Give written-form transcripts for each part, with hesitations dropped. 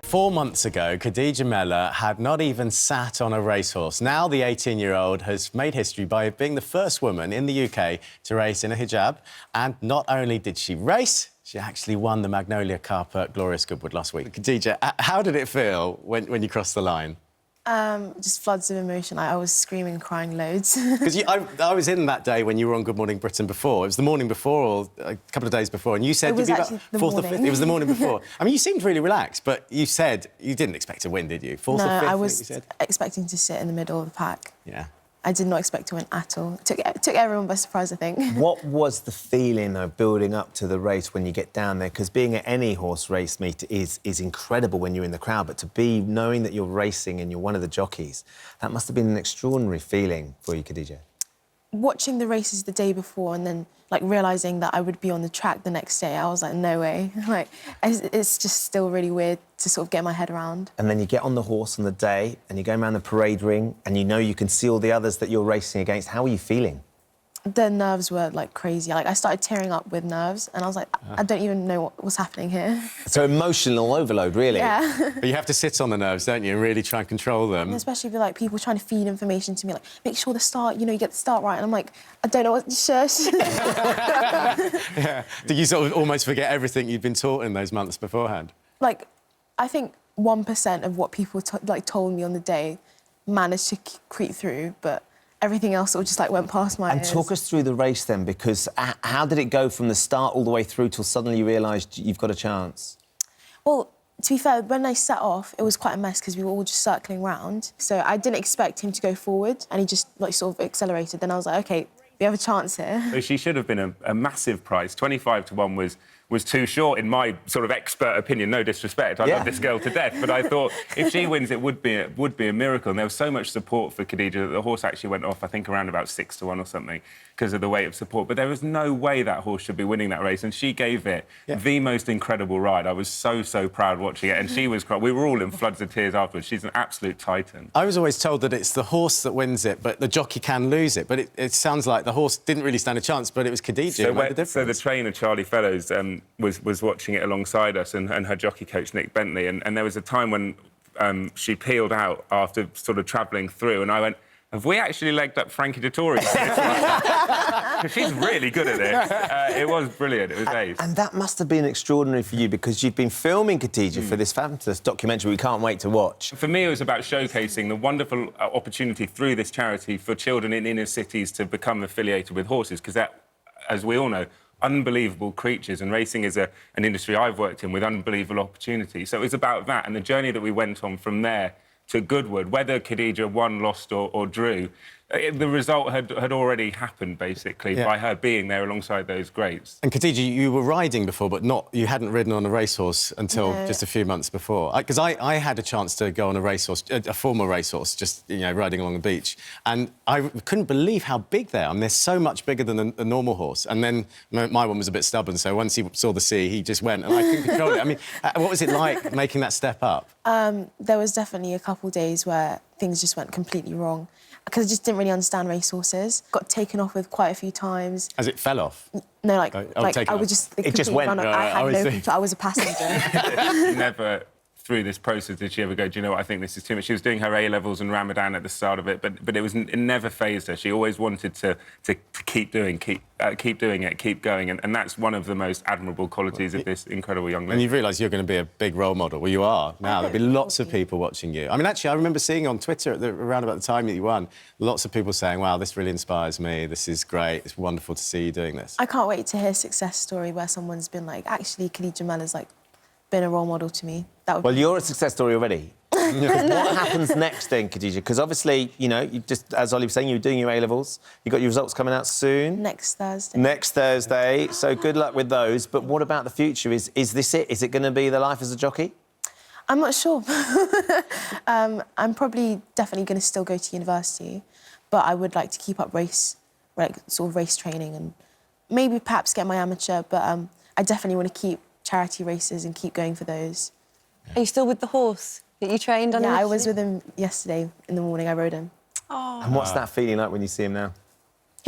4 months ago, Khadijah Mellah had not even sat on a racehorse. Now the 18-year-old has made history by being the first woman in the UK to race in a hijab. And not only did she race, she actually won the Magnolia Cup at Glorious Goodwood last week. Khadijah, how did it feel when you crossed the line? Just floods of emotion. I was screaming, crying loads. Because I was in that day when you were on Good Morning Britain before. It was the morning before or a couple of days before, and you said... It was actually the fourth morning. Or fifth. It was the morning before. I mean, you seemed really relaxed, but you said you didn't expect to win, did you? Fourth or fifth, I was you said? expecting to sit in the middle of the pack. Yeah. I did not expect to win at all. It took everyone by surprise, I think. What was the feeling of building up to the race when you get down there? Because being at any horse race meet is incredible when you're in the crowd, but to be knowing that you're racing and you're one of the jockeys, that must have been an extraordinary feeling for you, Khadijah. Watching the races the day before and then, like, realising that I would be on the track the next day, I was like, no way. Like, it's just still really weird to sort of get my head around. And then you get on the horse on the day and you're going around the parade ring and you know you can see all the others that you're racing against. How are you feeling? The nerves were, like, crazy. Like, I started tearing up with nerves and I was like, I don't even know what was happening here. So emotional overload, really? Yeah. But you have to sit on the nerves, don't you, and really try and control them. And especially with, like, people trying to feed information to me, like, make sure the start, you know, you get the start right. And I'm like, I don't know what... Shush. Yeah. Did you sort of almost forget everything you'd been taught in those months beforehand? Like, I think 1% of what people, told me on the day managed to creep through, but everything else sort of just, like, went past my ears. And talk us through the race, then, because how did it go from the start all the way through till suddenly you realised you've got a chance? Well, to be fair, when I set off, it was quite a mess because we were all just circling round. So I didn't expect him to go forward, and he just, like, sort of accelerated. Then I was like, OK, we have a chance here. So she should have been a massive prize. 25 to 1 was too short, in my sort of expert opinion. No disrespect, I love this girl to death, but I thought if she wins, it would be a miracle. And there was so much support for Khadijah that the horse actually went off, I think, around about 6 to 1 or something, because of the weight of support. But there was no way that horse should be winning that race, and she gave it the most incredible ride. I was so proud watching it, and she was crying. We were all in floods of tears afterwards. She's an absolute titan. I was always told that it's the horse that wins it, but the jockey can lose it. But it sounds like the horse didn't really stand a chance, but it was Khadijah who made the difference. So the trainer, Charlie Fellows, was watching it alongside us, and her jockey coach, Nick Bentley, and there was a time when she peeled out after sort of travelling through, and I went, have we actually legged up Frankie Dettori? Because she's really good at it. It was brilliant. It was ace. And that must have been extraordinary for you because you've been filming Khadijah for this fabulous documentary we can't wait to watch. For me, it was about showcasing the wonderful opportunity through this charity for children in inner cities to become affiliated with horses, because that, as we all know, unbelievable creatures, and racing is an industry I've worked in with unbelievable opportunity. So it was about that, and the journey that we went on from there to Goodwood. Whether Khadijah won, lost or drew, the result had already happened, basically, by her being there alongside those greats. And Khadijah, you were riding before, but you hadn't ridden on a racehorse until just a few months before. Because I had a chance to go on a racehorse, a former racehorse, just, you know, riding along the beach. And I couldn't believe how big they are. I mean, they're so much bigger than a normal horse. And then my one was a bit stubborn, so once he saw the sea, he just went, and I couldn't control it. I mean, what was it like making that step up? There was definitely a couple of days where things just went completely wrong, because I just didn't really understand racehorses. Got taken off with quite a few times. As it fell off? No, like I would just... It just went. I was a passenger. Never through this process did she ever go, do you know what, I think this is too much. She was doing her A-levels and Ramadan at the start of it, but it never fazed her. She always wanted to keep doing it, keep going, and that's one of the most admirable qualities of this incredible young lady. And you realise you're going to be a big role model. Well, you are now. There'll be lots of people watching you. I mean, actually, I remember seeing on Twitter around about the time that you won, lots of people saying, wow, this really inspires me, this is great, it's wonderful to see you doing this. I can't wait to hear a success story where someone's been like, actually, Khadijah Mellah's, like, been a role model to me. Well, you're a success story already. What happens next then, Khadijah? Because obviously, you know, you just, as Oli was saying, you're doing your A-levels. You've got your results coming out soon. Next Thursday. Next Thursday. So good luck with those. But what about the future? Is this it? Is it going to be the life as a jockey? I'm not sure. I'm definitely going to still go to university, but I would like to keep up race training, and maybe perhaps get my amateur, but I definitely want to keep charity races and keep going for those. Are you still with the horse that you trained on? Yeah, I was with him yesterday in the morning. I rode him. Oh. And what's that feeling like when you see him now?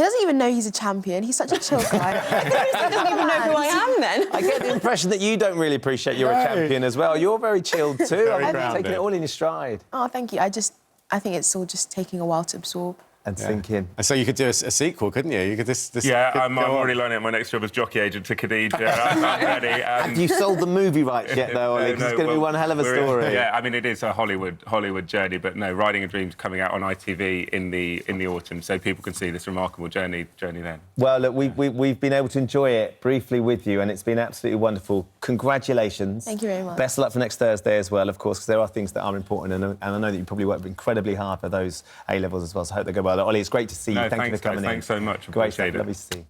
He doesn't even know he's a champion. He's such a chill guy. He doesn't even know who I am then. I get the impression that you don't really appreciate you're a champion as well. You're very chilled too. Very I'm grounded. taking it all in your stride. Oh, thank you. I think it's all just taking a while to absorb. And sinking. And so you could do a sequel, couldn't you? You could this Yeah, could I'm go on. already lining up my next job as jockey agent to Khadijah. I'm ready. Have you sold the movie rights yet, though, Oli? 'Cause it's going to be one hell of a story. Yeah, I mean, it is a Hollywood journey, but no, Riding a Dream's coming out on ITV in the autumn, so people can see this remarkable journey then. Well, look, we've been able to enjoy it briefly with you, and it's been absolutely wonderful. Congratulations. Thank you very much. Best of luck for next Thursday as well, of course, because there are things that are important, and I know that you probably worked incredibly hard for those A-levels as well, so I hope they go well. Oli, it's great to see you. No, Thank you thanks, for coming guys. in. Thanks so much. Great stuff. Appreciate it. Lovely to see you.